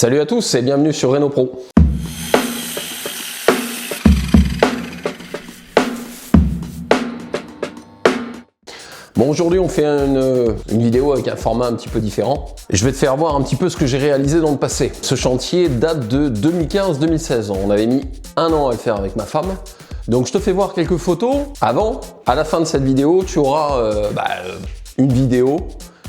Salut à tous et bienvenue sur Reno Pro. Bon, aujourd'hui on fait une vidéo avec un format un petit peu différent. Je vais te faire voir un petit peu ce que j'ai réalisé dans le passé. Ce chantier date de 2015-2016. On avait mis un an à le faire avec ma femme. Donc je te fais voir quelques photos avant. À la fin de cette vidéo, tu auras une vidéo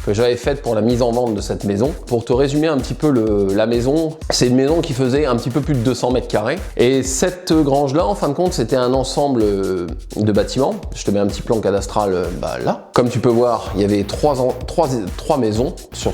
que j'avais faite pour la mise en vente de cette maison. Pour te résumer un petit peu la maison, c'est une maison qui faisait un petit peu plus de 200 mètres carrés. Et cette grange-là, en fin de compte, c'était un ensemble de bâtiments. Je te mets un petit plan cadastral là. Comme tu peux voir, il y avait trois maisons sur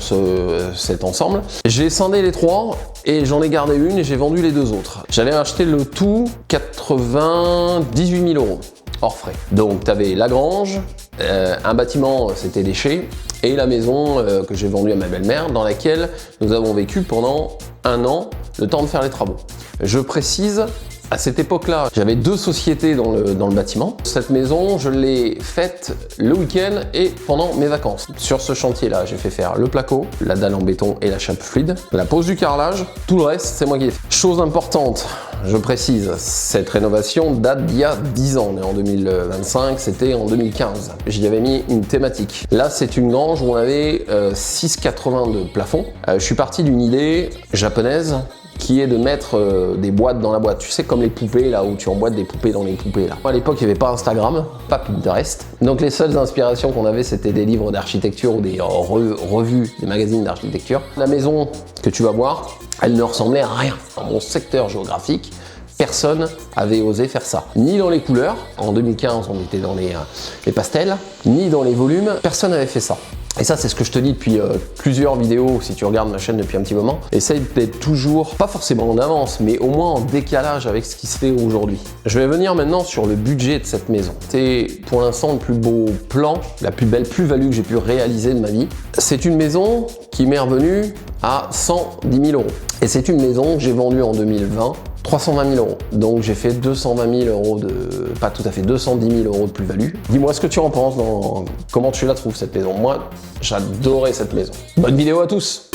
cet ensemble. J'ai scindé les trois et j'en ai gardé une et j'ai vendu les deux autres. J'avais acheté le tout 98 000 € hors frais. Donc tu avais la grange, un bâtiment, c'était déchets, et la maison que j'ai vendue à ma belle-mère, dans laquelle nous avons vécu pendant un an, le temps de faire les travaux. Je précise, à cette époque-là, j'avais deux sociétés dans le bâtiment. Cette maison, je l'ai faite le week-end et pendant mes vacances. Sur ce chantier-là, j'ai fait faire le placo, la dalle en béton et la chape fluide, la pose du carrelage, tout le reste, c'est moi qui l'ai fait. Chose importante, je précise, cette rénovation date d'il y a 10 ans. On est en 2025, c'était en 2015. J'y avais mis une thématique. Là, c'est une grange où on avait 6,80 de plafond. Je suis parti d'une idée japonaise qui est de mettre des boîtes dans la boîte. Tu sais, comme les poupées, là, où tu emboîtes des poupées dans les poupées, là. À l'époque, il n'y avait pas Instagram, pas Pinterest. Donc, les seules inspirations qu'on avait, c'était des livres d'architecture ou des revues, des magazines d'architecture. La maison que tu vas voir, elle ne ressemblait à rien. Dans mon secteur géographique, personne avait osé faire ça. Ni dans les couleurs, en 2015, on était dans les pastels, ni dans les volumes, personne n'avait fait ça. Et ça, c'est ce que je te dis depuis plusieurs vidéos, si tu regardes ma chaîne depuis un petit moment. Essaye d'être toujours, pas forcément en avance, mais au moins en décalage avec ce qui se fait aujourd'hui. Je vais venir maintenant sur le budget de cette maison. C'est pour l'instant le plus beau plan, la plus belle plus-value que j'ai pu réaliser de ma vie. C'est une maison qui m'est revenue à 110 000 €. Et c'est une maison que j'ai vendue en 2020, 320 000 €. Donc j'ai fait 220 000 € pas tout à fait, 210 000 € de plus-value. Dis-moi ce que tu en penses, comment tu la trouves cette maison. Moi, j'adorais cette maison. Bonne vidéo à tous!